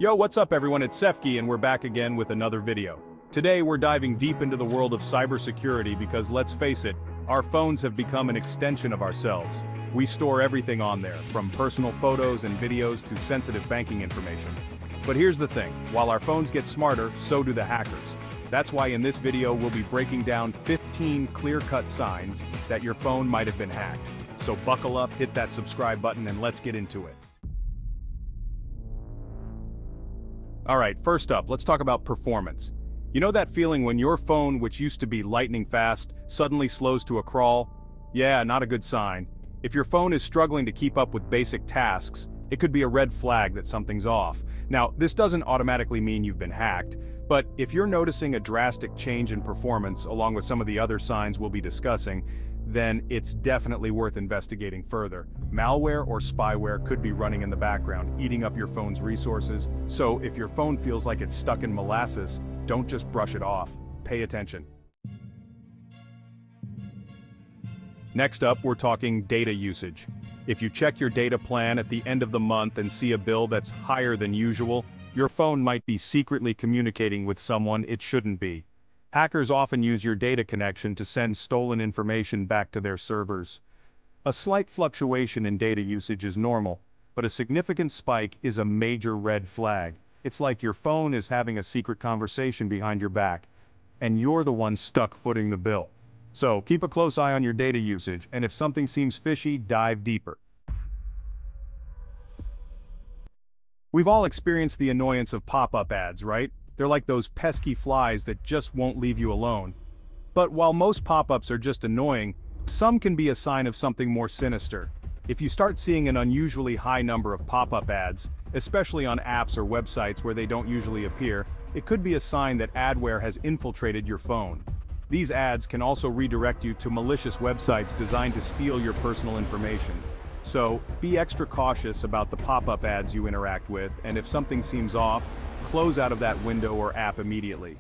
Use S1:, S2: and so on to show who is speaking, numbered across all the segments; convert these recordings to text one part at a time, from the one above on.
S1: Yo, what's up everyone, it's Sefki and we're back again with another video. Today we're diving deep into the world of cybersecurity because let's face it, our phones have become an extension of ourselves. We store everything on there, from personal photos and videos to sensitive banking information. But here's the thing, while our phones get smarter, so do the hackers. That's why in this video we'll be breaking down 15 clear-cut signs that your phone might have been hacked. So buckle up, hit that subscribe button and let's get into it. Alright, first up, let's talk about performance. You know that feeling when your phone, which used to be lightning fast, suddenly slows to a crawl? Yeah, not a good sign. If your phone is struggling to keep up with basic tasks, it could be a red flag that something's off. Now, this doesn't automatically mean you've been hacked, but if you're noticing a drastic change in performance along with some of the other signs we'll be discussing, then it's definitely worth investigating further. Malware or spyware could be running in the background, eating up your phone's resources, so if your phone feels like it's stuck in molasses, don't just brush it off. Pay attention. Next up, we're talking data usage. If you check your data plan at the end of the month and see a bill that's higher than usual, your phone might be secretly communicating with someone it shouldn't be. Hackers often use your data connection to send stolen information back to their servers. A slight fluctuation in data usage is normal, but a significant spike is a major red flag. It's like your phone is having a secret conversation behind your back, and you're the one stuck footing the bill. So keep a close eye on your data usage, and if something seems fishy, dive deeper. We've all experienced the annoyance of pop-up ads, right? They're like those pesky flies that just won't leave you alone. But while most pop-ups are just annoying, some can be a sign of something more sinister. If you start seeing an unusually high number of pop-up ads, especially on apps or websites where they don't usually appear, it could be a sign that adware has infiltrated your phone. These ads can also redirect you to malicious websites designed to steal your personal information. So, be extra cautious about the pop-up ads you interact with, and if something seems off, close out of that window or app immediately.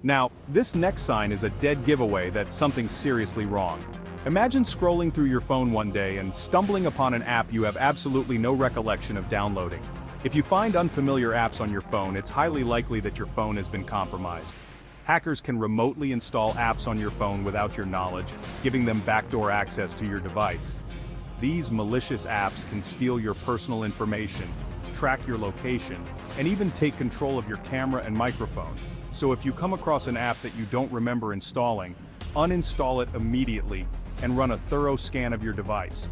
S1: Now, this next sign is a dead giveaway that something's seriously wrong. Imagine scrolling through your phone one day and stumbling upon an app you have absolutely no recollection of downloading. If you find unfamiliar apps on your phone, it's highly likely that your phone has been compromised. Hackers can remotely install apps on your phone without your knowledge, giving them backdoor access to your device. These malicious apps can steal your personal information, track your location, and even take control of your camera and microphone. So if you come across an app that you don't remember installing, uninstall it immediately and run a thorough scan of your device.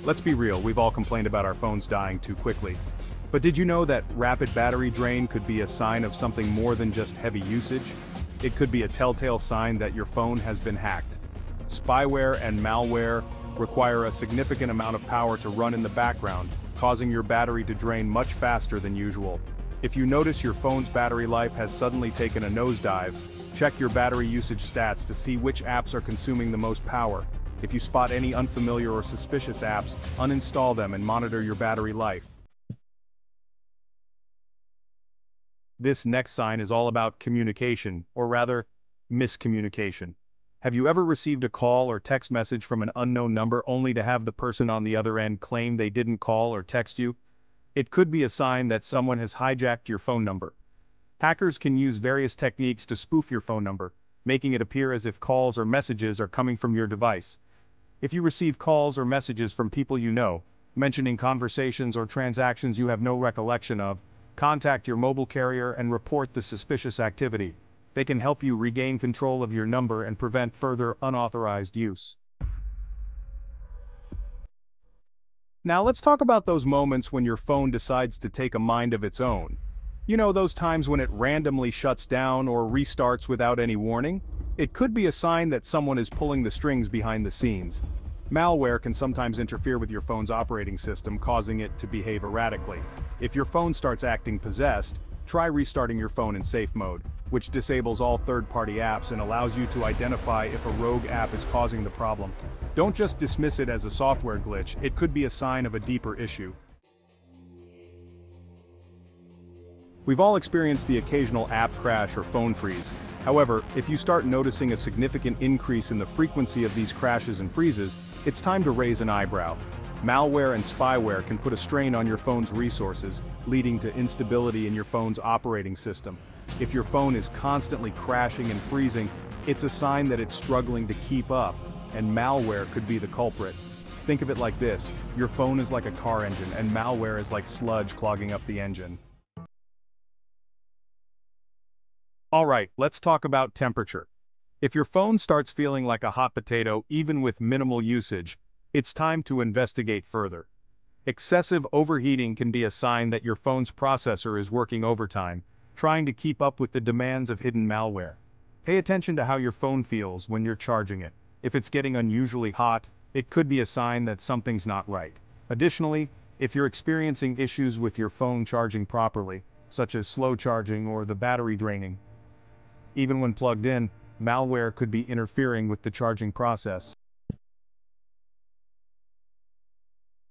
S1: Let's be real, we've all complained about our phones dying too quickly. But did you know that rapid battery drain could be a sign of something more than just heavy usage? It could be a telltale sign that your phone has been hacked. Spyware and malware require a significant amount of power to run in the background, causing your battery to drain much faster than usual. If you notice your phone's battery life has suddenly taken a nosedive, check your battery usage stats to see which apps are consuming the most power. If you spot any unfamiliar or suspicious apps, uninstall them and monitor your battery life. This next sign is all about communication, or rather, miscommunication. Have you ever received a call or text message from an unknown number only to have the person on the other end claim they didn't call or text you? It could be a sign that someone has hijacked your phone number. Hackers can use various techniques to spoof your phone number, making it appear as if calls or messages are coming from your device. If you receive calls or messages from people you know, mentioning conversations or transactions you have no recollection of, contact your mobile carrier and report the suspicious activity. They can help you regain control of your number and prevent further unauthorized use. Now let's talk about those moments when your phone decides to take a mind of its own. You know, those times when it randomly shuts down or restarts without any warning? It could be a sign that someone is pulling the strings behind the scenes. Malware can sometimes interfere with your phone's operating system, causing it to behave erratically. If your phone starts acting possessed, try restarting your phone in safe mode, which disables all third-party apps and allows you to identify if a rogue app is causing the problem. Don't just dismiss it as a software glitch, it could be a sign of a deeper issue. We've all experienced the occasional app crash or phone freeze. However, if you start noticing a significant increase in the frequency of these crashes and freezes, it's time to raise an eyebrow. Malware and spyware can put a strain on your phone's resources, leading to instability in your phone's operating system. If your phone is constantly crashing and freezing, it's a sign that it's struggling to keep up, and malware could be the culprit. Think of it like this: your phone is like a car engine, and malware is like sludge clogging up the engine. Alright, let's talk about temperature. If your phone starts feeling like a hot potato even with minimal usage, it's time to investigate further. Excessive overheating can be a sign that your phone's processor is working overtime, trying to keep up with the demands of hidden malware. Pay attention to how your phone feels when you're charging it. If it's getting unusually hot, it could be a sign that something's not right. Additionally, if you're experiencing issues with your phone charging properly, such as slow charging or the battery draining, even when plugged in, malware could be interfering with the charging process.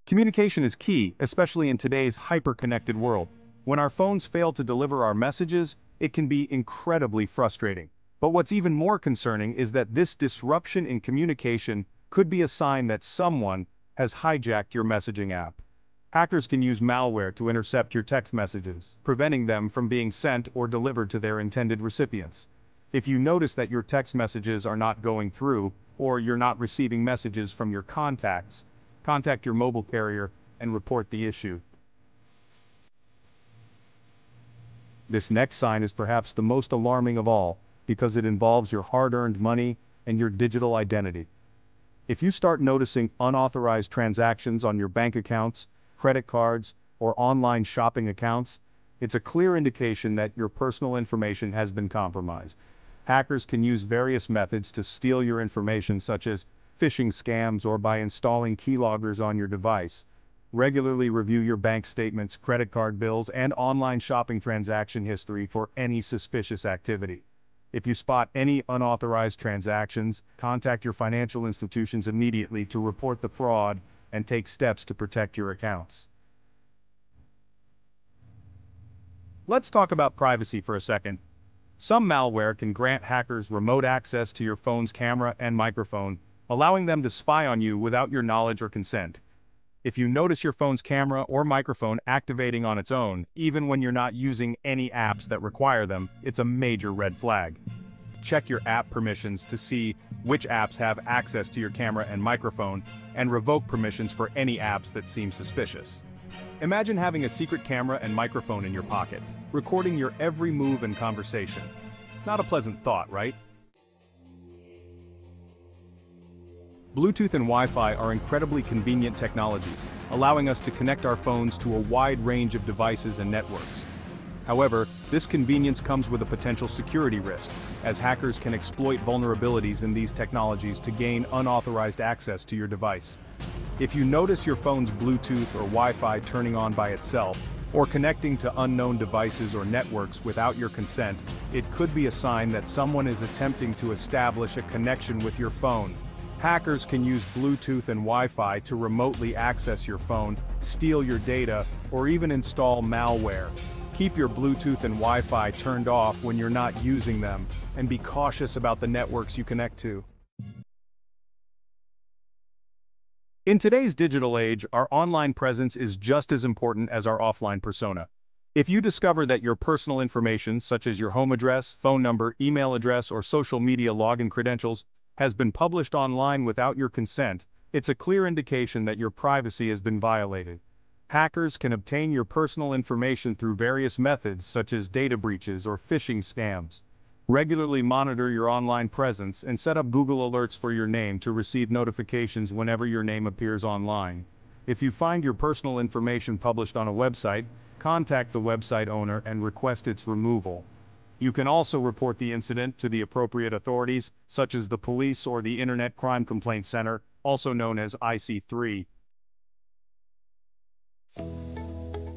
S1: Communication is key, especially in today's hyper-connected world. When our phones fail to deliver our messages, it can be incredibly frustrating. But what's even more concerning is that this disruption in communication could be a sign that someone has hijacked your messaging app. Hackers can use malware to intercept your text messages, preventing them from being sent or delivered to their intended recipients. If you notice that your text messages are not going through, or you're not receiving messages from your contacts, contact your mobile carrier and report the issue. This next sign is perhaps the most alarming of all, because it involves your hard-earned money and your digital identity. If you start noticing unauthorized transactions on your bank accounts, credit cards, or online shopping accounts, it's a clear indication that your personal information has been compromised. Hackers can use various methods to steal your information, such as phishing scams or by installing keyloggers on your device. Regularly review your bank statements, credit card bills, and online shopping transaction history for any suspicious activity. If you spot any unauthorized transactions, contact your financial institutions immediately to report the fraud and take steps to protect your accounts. Let's talk about privacy for a second. Some malware can grant hackers remote access to your phone's camera and microphone, allowing them to spy on you without your knowledge or consent. If you notice your phone's camera or microphone activating on its own, even when you're not using any apps that require them, it's a major red flag. Check your app permissions to see which apps have access to your camera and microphone, and revoke permissions for any apps that seem suspicious. Imagine having a secret camera and microphone in your pocket, recording your every move and conversation. Not a pleasant thought, right? Bluetooth and Wi-Fi are incredibly convenient technologies, allowing us to connect our phones to a wide range of devices and networks. However, this convenience comes with a potential security risk, as hackers can exploit vulnerabilities in these technologies to gain unauthorized access to your device. If you notice your phone's Bluetooth or Wi-Fi turning on by itself, or connecting to unknown devices or networks without your consent, it could be a sign that someone is attempting to establish a connection with your phone. Hackers can use Bluetooth and Wi-Fi to remotely access your phone, steal your data, or even install malware. Keep your Bluetooth and Wi-Fi turned off when you're not using them, and be cautious about the networks you connect to. In today's digital age, our online presence is just as important as our offline persona. If you discover that your personal information, such as your home address, phone number, email address, or social media login credentials, has been published online without your consent, it's a clear indication that your privacy has been violated. Hackers can obtain your personal information through various methods, such as data breaches or phishing scams. Regularly monitor your online presence and set up Google Alerts for your name to receive notifications whenever your name appears online. If you find your personal information published on a website, contact the website owner and request its removal. You can also report the incident to the appropriate authorities, such as the police or the Internet Crime Complaint Center, also known as IC3.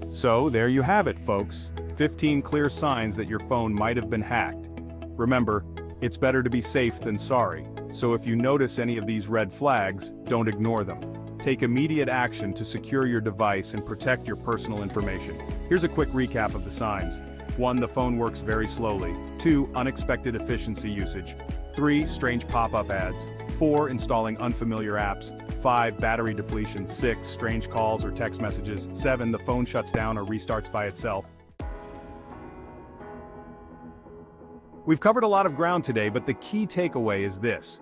S1: So there you have it, folks. 15 clear signs that your phone might have been hacked. Remember, it's better to be safe than sorry, so if you notice any of these red flags, don't ignore them. Take immediate action to secure your device and protect your personal information. Here's a quick recap of the signs. 1. The phone works very slowly. 2. Unexpected efficiency usage. 3. Strange pop-up ads. 4. Installing unfamiliar apps. 5. Battery depletion. 6. Strange calls or text messages. 7. The phone shuts down or restarts by itself. We've covered a lot of ground today, but the key takeaway is this.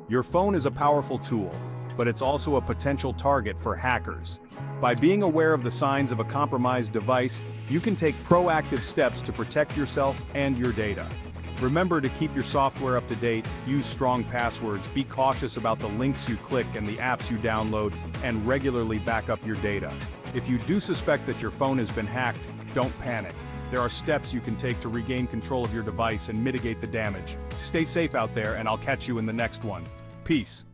S1: Your phone is a powerful tool, but it's also a potential target for hackers. By being aware of the signs of a compromised device, you can take proactive steps to protect yourself and your data. Remember to keep your software up to date, use strong passwords, be cautious about the links you click and the apps you download, and regularly back up your data. If you do suspect that your phone has been hacked, don't panic. There are steps you can take to regain control of your device and mitigate the damage. Stay safe out there, and I'll catch you in the next one. Peace.